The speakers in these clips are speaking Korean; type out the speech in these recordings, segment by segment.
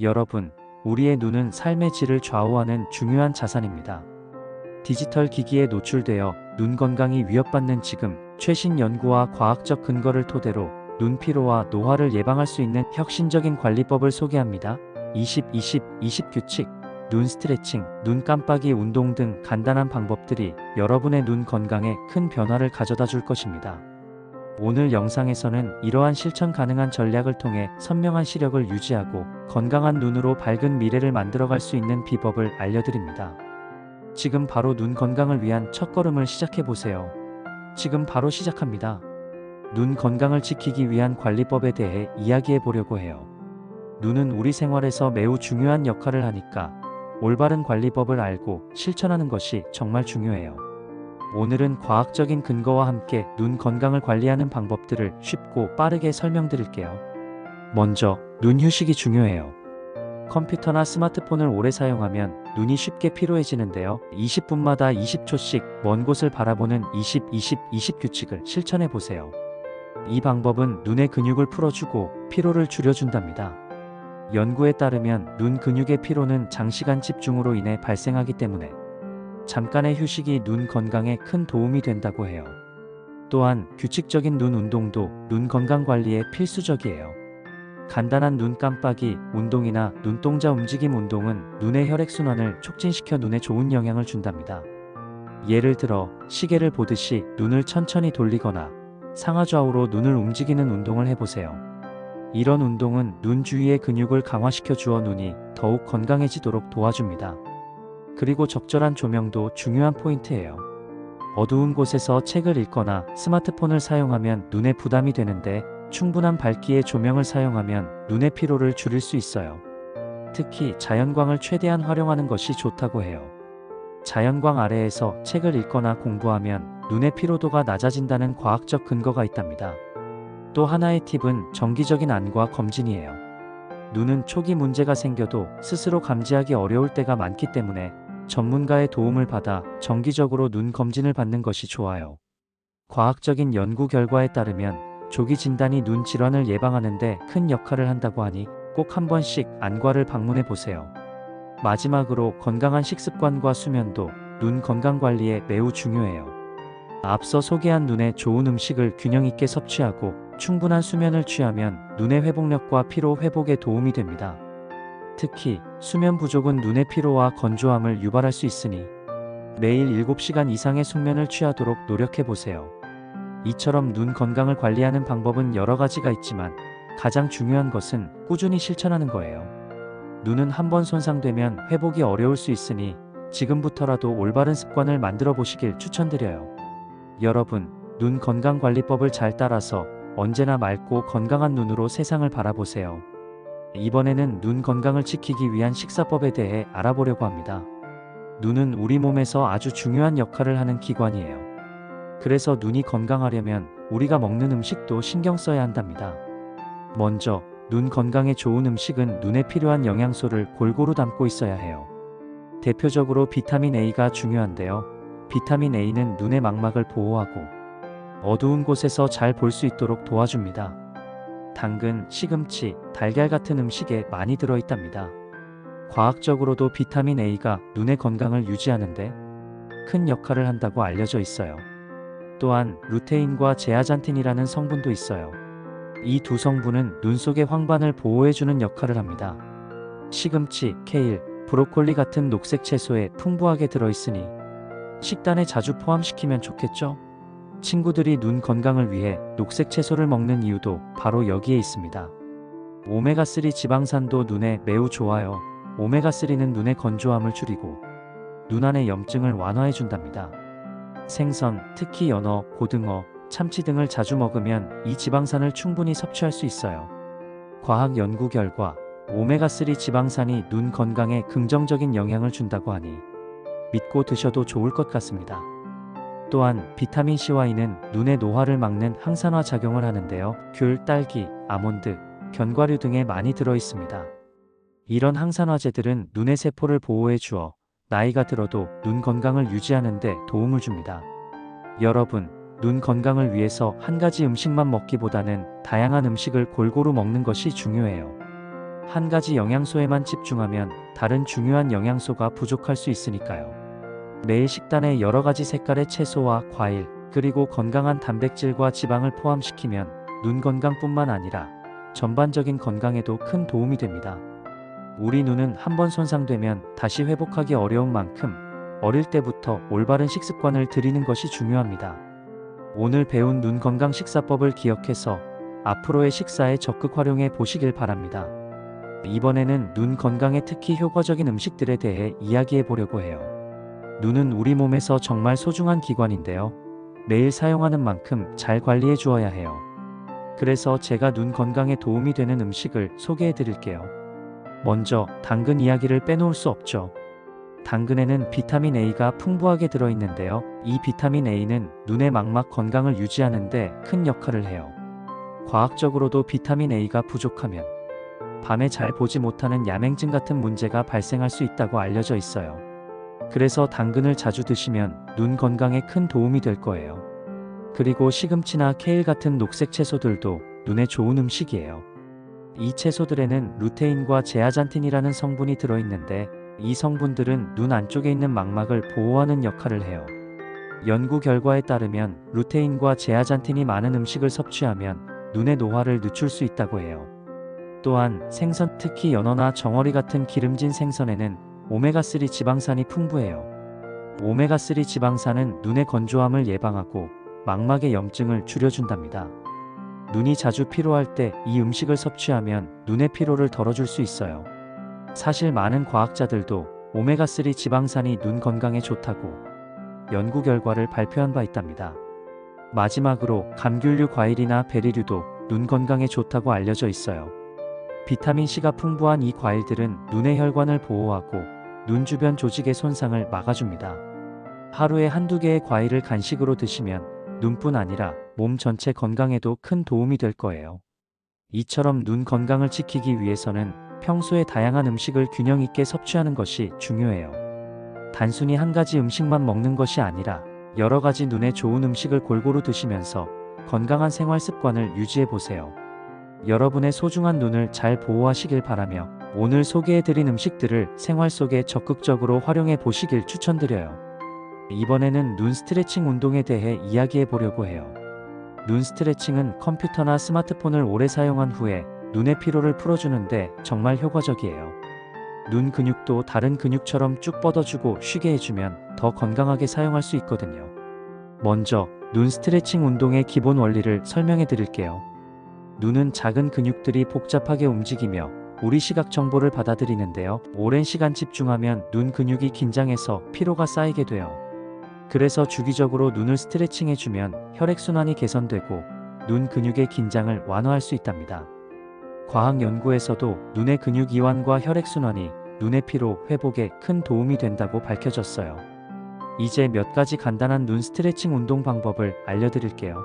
여러분, 우리의 눈은 삶의 질을 좌우하는 중요한 자산입니다. 디지털 기기에 노출되어 눈 건강이 위협받는 지금, 최신 연구와 과학적 근거를 토대로 눈 피로와 노화를 예방할 수 있는 혁신적인 관리법을 소개합니다. 20-20-20 규칙, 눈 스트레칭, 눈 깜빡이 운동 등 간단한 방법들이 여러분의 눈 건강에 큰 변화를 가져다 줄 것입니다. 오늘 영상에서는 이러한 실천 가능한 전략을 통해 선명한 시력을 유지하고 건강한 눈으로 밝은 미래를 만들어갈 수 있는 비법을 알려드립니다. 지금 바로 눈 건강을 위한 첫걸음을 시작해보세요. 지금 바로 시작합니다. 눈 건강을 지키기 위한 관리법에 대해 이야기해보려고 해요. 눈은 우리 생활에서 매우 중요한 역할을 하니까 올바른 관리법을 알고 실천하는 것이 정말 중요해요. 오늘은 과학적인 근거와 함께 눈 건강을 관리하는 방법들을 쉽고 빠르게 설명드릴게요. 먼저, 눈 휴식이 중요해요. 컴퓨터나 스마트폰을 오래 사용하면 눈이 쉽게 피로해지는데요. 20분마다 20초씩 먼 곳을 바라보는 20-20-20 규칙을 실천해보세요. 이 방법은 눈의 근육을 풀어주고 피로를 줄여준답니다. 연구에 따르면 눈 근육의 피로는 장시간 집중으로 인해 발생하기 때문에 잠깐의 휴식이 눈 건강에 큰 도움이 된다고 해요. 또한 규칙적인 눈 운동도 눈 건강 관리에 필수적이에요. 간단한 눈 깜빡이 운동이나 눈동자 움직임 운동은 눈의 혈액순환을 촉진시켜 눈에 좋은 영향을 준답니다. 예를 들어 시계를 보듯이 눈을 천천히 돌리거나 상하좌우로 눈을 움직이는 운동을 해보세요. 이런 운동은 눈 주위의 근육을 강화시켜 주어 눈이 더욱 건강해지도록 도와줍니다. 그리고 적절한 조명도 중요한 포인트예요. 어두운 곳에서 책을 읽거나 스마트폰을 사용하면 눈에 부담이 되는데 충분한 밝기의 조명을 사용하면 눈의 피로를 줄일 수 있어요. 특히 자연광을 최대한 활용하는 것이 좋다고 해요. 자연광 아래에서 책을 읽거나 공부하면 눈의 피로도가 낮아진다는 과학적 근거가 있답니다. 또 하나의 팁은 정기적인 안과 검진이에요. 눈은 초기 문제가 생겨도 스스로 감지하기 어려울 때가 많기 때문에 전문가의 도움을 받아 정기적으로 눈 검진을 받는 것이 좋아요. 과학적인 연구 결과에 따르면 조기 진단이 눈 질환을 예방하는 데 큰 역할을 한다고 하니 꼭 한 번씩 안과를 방문해 보세요. 마지막으로 건강한 식습관과 수면도 눈 건강 관리에 매우 중요해요. 앞서 소개한 눈에 좋은 음식을 균형 있게 섭취하고 충분한 수면을 취하면 눈의 회복력과 피로 회복에 도움이 됩니다. 특히 수면 부족은 눈의 피로와 건조함을 유발할 수 있으니 매일 7시간 이상의 숙면을 취하도록 노력해보세요. 이처럼 눈 건강을 관리하는 방법은 여러 가지가 있지만 가장 중요한 것은 꾸준히 실천하는 거예요. 눈은 한번 손상되면 회복이 어려울 수 있으니 지금부터라도 올바른 습관을 만들어 보시길 추천드려요. 여러분, 눈 건강 관리법을 잘 따라서 언제나 맑고 건강한 눈으로 세상을 바라보세요. 이번에는 눈 건강을 지키기 위한 식사법에 대해 알아보려고 합니다. 눈은 우리 몸에서 아주 중요한 역할을 하는 기관이에요. 그래서 눈이 건강하려면 우리가 먹는 음식도 신경 써야 한답니다. 먼저, 눈 건강에 좋은 음식은 눈에 필요한 영양소를 골고루 담고 있어야 해요. 대표적으로 비타민 A가 중요한데요. 비타민 A는 눈의 망막을 보호하고 어두운 곳에서 잘 볼 수 있도록 도와줍니다. 당근, 시금치, 달걀 같은 음식에 많이 들어있답니다. 과학적으로도 비타민 A가 눈의 건강을 유지하는데 큰 역할을 한다고 알려져 있어요. 또한 루테인과 제아잔틴이라는 성분도 있어요. 이 두 성분은 눈 속의 황반을 보호해주는 역할을 합니다. 시금치, 케일, 브로콜리 같은 녹색 채소에 풍부하게 들어있으니 식단에 자주 포함시키면 좋겠죠? 친구들이 눈 건강을 위해 녹색 채소를 먹는 이유도 바로 여기에 있습니다. 오메가3 지방산도 눈에 매우 좋아요. 오메가3는 눈의 건조함을 줄이고 눈 안의 염증을 완화해준답니다. 생선, 특히 연어, 고등어, 참치 등을 자주 먹으면 이 지방산을 충분히 섭취할 수 있어요. 과학 연구 결과 오메가3 지방산이 눈 건강에 긍정적인 영향을 준다고 하니 믿고 드셔도 좋을 것 같습니다. 또한 비타민C와 E는 눈의 노화를 막는 항산화 작용을 하는데요. 귤, 딸기, 아몬드, 견과류 등에 많이 들어있습니다. 이런 항산화제들은 눈의 세포를 보호해 주어 나이가 들어도 눈 건강을 유지하는 데 도움을 줍니다. 여러분, 눈 건강을 위해서 한 가지 음식만 먹기보다는 다양한 음식을 골고루 먹는 것이 중요해요. 한 가지 영양소에만 집중하면 다른 중요한 영양소가 부족할 수 있으니까요. 매일 식단에 여러 가지 색깔의 채소와 과일, 그리고 건강한 단백질과 지방을 포함시키면 눈 건강뿐만 아니라 전반적인 건강에도 큰 도움이 됩니다. 우리 눈은 한번 손상되면 다시 회복하기 어려운 만큼 어릴 때부터 올바른 식습관을 들이는 것이 중요합니다. 오늘 배운 눈 건강 식사법을 기억해서 앞으로의 식사에 적극 활용해 보시길 바랍니다. 이번에는 눈 건강에 특히 효과적인 음식들에 대해 이야기해 보려고 해요. 눈은 우리 몸에서 정말 소중한 기관인데요. 매일 사용하는 만큼 잘 관리해 주어야 해요. 그래서 제가 눈 건강에 도움이 되는 음식을 소개해 드릴게요. 먼저 당근 이야기를 빼놓을 수 없죠. 당근에는 비타민 A가 풍부하게 들어있는데요. 이 비타민 A는 눈의 망막 건강을 유지하는 데 큰 역할을 해요. 과학적으로도 비타민 A가 부족하면 밤에 잘 보지 못하는 야맹증 같은 문제가 발생할 수 있다고 알려져 있어요. 그래서 당근을 자주 드시면 눈 건강에 큰 도움이 될 거예요. 그리고 시금치나 케일 같은 녹색 채소들도 눈에 좋은 음식이에요. 이 채소들에는 루테인과 제아잔틴이라는 성분이 들어있는데 이 성분들은 눈 안쪽에 있는 망막을 보호하는 역할을 해요. 연구 결과에 따르면 루테인과 제아잔틴이 많은 음식을 섭취하면 눈의 노화를 늦출 수 있다고 해요. 또한 생선, 특히 연어나 정어리 같은 기름진 생선에는 오메가3 지방산이 풍부해요. 오메가3 지방산은 눈의 건조함을 예방하고 망막의 염증을 줄여준답니다. 눈이 자주 피로할 때 이 음식을 섭취하면 눈의 피로를 덜어줄 수 있어요. 사실 많은 과학자들도 오메가3 지방산이 눈 건강에 좋다고 연구 결과를 발표한 바 있답니다. 마지막으로 감귤류 과일이나 베리류도 눈 건강에 좋다고 알려져 있어요. 비타민C가 풍부한 이 과일들은 눈의 혈관을 보호하고 눈 주변 조직의 손상을 막아줍니다. 하루에 한두 개의 과일을 간식으로 드시면 눈뿐 아니라 몸 전체 건강에도 큰 도움이 될 거예요. 이처럼 눈 건강을 지키기 위해서는 평소에 다양한 음식을 균형 있게 섭취하는 것이 중요해요. 단순히 한 가지 음식만 먹는 것이 아니라 여러 가지 눈에 좋은 음식을 골고루 드시면서 건강한 생활 습관을 유지해 보세요. 여러분의 소중한 눈을 잘 보호하시길 바라며 오늘 소개해드린 음식들을 생활 속에 적극적으로 활용해 보시길 추천드려요. 이번에는 눈 스트레칭 운동에 대해 이야기해 보려고 해요. 눈 스트레칭은 컴퓨터나 스마트폰을 오래 사용한 후에 눈의 피로를 풀어주는데 정말 효과적이에요. 눈 근육도 다른 근육처럼 쭉 뻗어주고 쉬게 해주면 더 건강하게 사용할 수 있거든요. 먼저 눈 스트레칭 운동의 기본 원리를 설명해 드릴게요. 눈은 작은 근육들이 복잡하게 움직이며 우리 시각 정보를 받아들이는데요. 오랜 시간 집중하면 눈 근육이 긴장해서 피로가 쌓이게 돼요. 그래서 주기적으로 눈을 스트레칭해주면 혈액순환이 개선되고 눈 근육의 긴장을 완화할 수 있답니다. 과학 연구에서도 눈의 근육 이완과 혈액순환이 눈의 피로 회복에 큰 도움이 된다고 밝혀졌어요. 이제 몇 가지 간단한 눈 스트레칭 운동 방법을 알려드릴게요.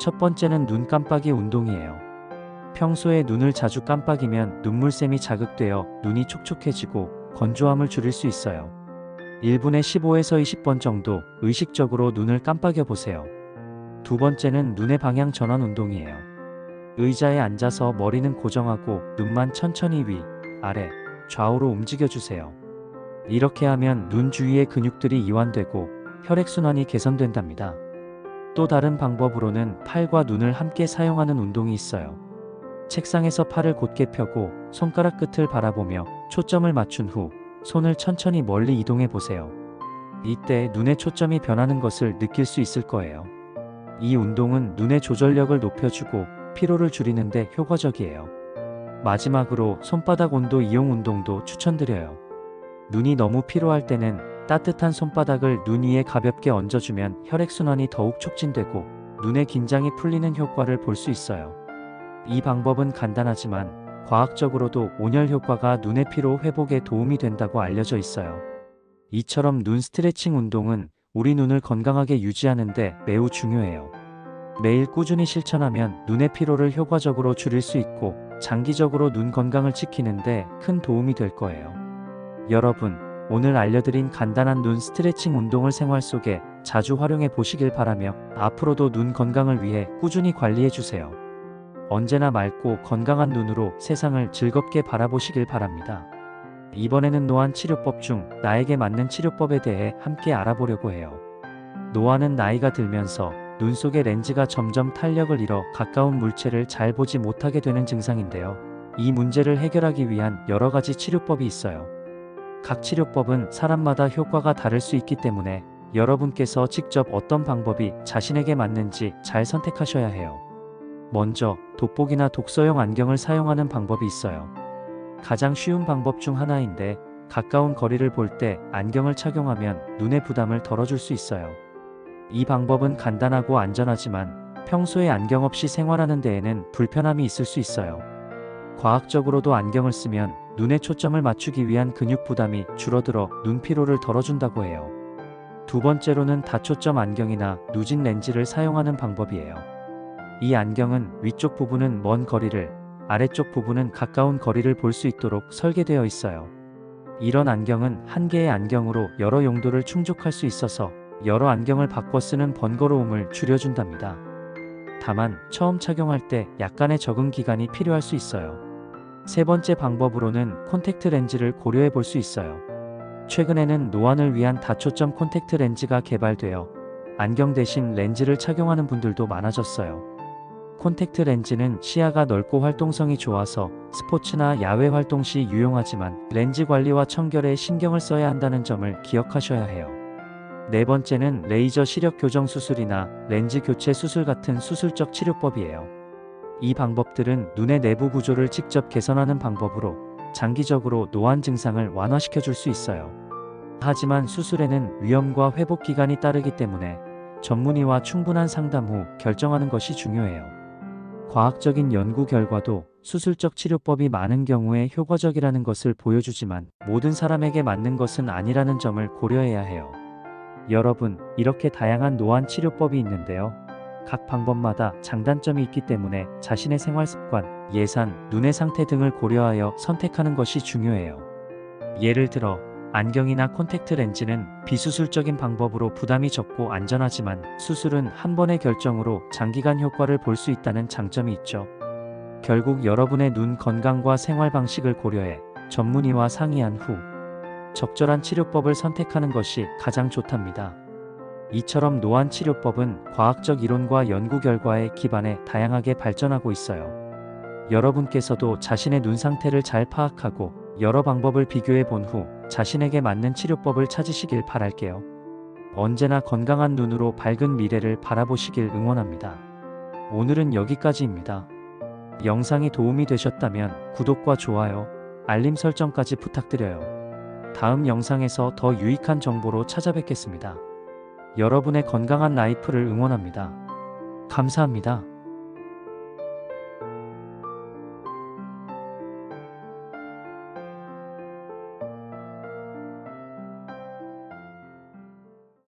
첫 번째는 눈 깜빡이 운동이에요. 평소에 눈을 자주 깜빡이면 눈물샘이 자극되어 눈이 촉촉해지고 건조함을 줄일 수 있어요. 1분에 15에서 20번 정도 의식적으로 눈을 깜빡여 보세요. 두 번째는 눈의 방향 전환 운동이에요. 의자에 앉아서 머리는 고정하고 눈만 천천히 위, 아래, 좌우로 움직여주세요. 이렇게 하면 눈 주위의 근육들이 이완되고 혈액순환이 개선된답니다. 또 다른 방법으로는 팔과 눈을 함께 사용하는 운동이 있어요. 책상에서 팔을 곧게 펴고 손가락 끝을 바라보며 초점을 맞춘 후 손을 천천히 멀리 이동해 보세요. 이때 눈의 초점이 변하는 것을 느낄 수 있을 거예요. 이 운동은 눈의 조절력을 높여주고 피로를 줄이는 데 효과적이에요. 마지막으로 손바닥 온도 이용 운동도 추천드려요. 눈이 너무 피로할 때는 따뜻한 손바닥을 눈 위에 가볍게 얹어주면 혈액순환이 더욱 촉진되고 눈의 긴장이 풀리는 효과를 볼 수 있어요. 이 방법은 간단하지만 과학적으로도 온열 효과가 눈의 피로 회복에 도움이 된다고 알려져 있어요. 이처럼 눈 스트레칭 운동은 우리 눈을 건강하게 유지하는 데 매우 중요해요. 매일 꾸준히 실천하면 눈의 피로를 효과적으로 줄일 수 있고 장기적으로 눈 건강을 지키는 데 큰 도움이 될 거예요. 여러분, 오늘 알려드린 간단한 눈 스트레칭 운동을 생활 속에 자주 활용해 보시길 바라며 앞으로도 눈 건강을 위해 꾸준히 관리해 주세요. 언제나 맑고 건강한 눈으로 세상을 즐겁게 바라보시길 바랍니다. 이번에는 노안 치료법 중 나에게 맞는 치료법에 대해 함께 알아보려고 해요. 노안은 나이가 들면서 눈 속의 렌즈가 점점 탄력을 잃어 가까운 물체를 잘 보지 못하게 되는 증상인데요. 이 문제를 해결하기 위한 여러 가지 치료법이 있어요. 각 치료법은 사람마다 효과가 다를 수 있기 때문에 여러분께서 직접 어떤 방법이 자신에게 맞는지 잘 선택하셔야 해요. 먼저 돋보기나 독서용 안경을 사용하는 방법이 있어요. 가장 쉬운 방법 중 하나인데 가까운 거리를 볼 때 안경을 착용하면 눈의 부담을 덜어줄 수 있어요. 이 방법은 간단하고 안전하지만 평소에 안경 없이 생활하는 데에는 불편함이 있을 수 있어요. 과학적으로도 안경을 쓰면 눈에 초점을 맞추기 위한 근육 부담이 줄어들어 눈 피로를 덜어준다고 해요. 두 번째로는 다초점 안경이나 누진 렌즈를 사용하는 방법이에요. 이 안경은 위쪽 부분은 먼 거리를, 아래쪽 부분은 가까운 거리를 볼 수 있도록 설계되어 있어요. 이런 안경은 한 개의 안경으로 여러 용도를 충족할 수 있어서 여러 안경을 바꿔 쓰는 번거로움을 줄여준답니다. 다만 처음 착용할 때 약간의 적응 기간이 필요할 수 있어요. 세 번째 방법으로는 콘택트 렌즈를 고려해 볼 수 있어요. 최근에는 노안을 위한 다초점 콘택트 렌즈가 개발되어 안경 대신 렌즈를 착용하는 분들도 많아졌어요. 콘택트 렌즈는 시야가 넓고 활동성이 좋아서 스포츠나 야외 활동 시 유용하지만 렌즈 관리와 청결에 신경을 써야 한다는 점을 기억하셔야 해요. 네 번째는 레이저 시력 교정 수술이나 렌즈 교체 수술 같은 수술적 치료법이에요. 이 방법들은 눈의 내부 구조를 직접 개선하는 방법으로 장기적으로 노안 증상을 완화시켜 줄 수 있어요. 하지만 수술에는 위험과 회복 기간이 따르기 때문에 전문의와 충분한 상담 후 결정하는 것이 중요해요. 과학적인 연구 결과도 수술적 치료법이 많은 경우에 효과적이라는 것을 보여주지만 모든 사람에게 맞는 것은 아니라는 점을 고려해야 해요. 여러분, 이렇게 다양한 노안 치료법이 있는데요. 각 방법마다 장단점이 있기 때문에 자신의 생활 습관, 예산, 눈의 상태 등을 고려하여 선택하는 것이 중요해요. 예를 들어 안경이나 콘택트 렌즈는 비수술적인 방법으로 부담이 적고 안전하지만 수술은 한 번의 결정으로 장기간 효과를 볼 수 있다는 장점이 있죠. 결국 여러분의 눈 건강과 생활 방식을 고려해 전문의와 상의한 후 적절한 치료법을 선택하는 것이 가장 좋답니다. 이처럼 노안 치료법은 과학적 이론과 연구 결과에 기반해 다양하게 발전하고 있어요. 여러분께서도 자신의 눈 상태를 잘 파악하고 여러 방법을 비교해 본 후 자신에게 맞는 치료법을 찾으시길 바랄게요. 언제나 건강한 눈으로 밝은 미래를 바라보시길 응원합니다. 오늘은 여기까지입니다. 영상이 도움이 되셨다면 구독과 좋아요, 알림 설정까지 부탁드려요. 다음 영상에서 더 유익한 정보로 찾아뵙겠습니다. 여러분의 건강한 라이프를 응원합니다. 감사합니다.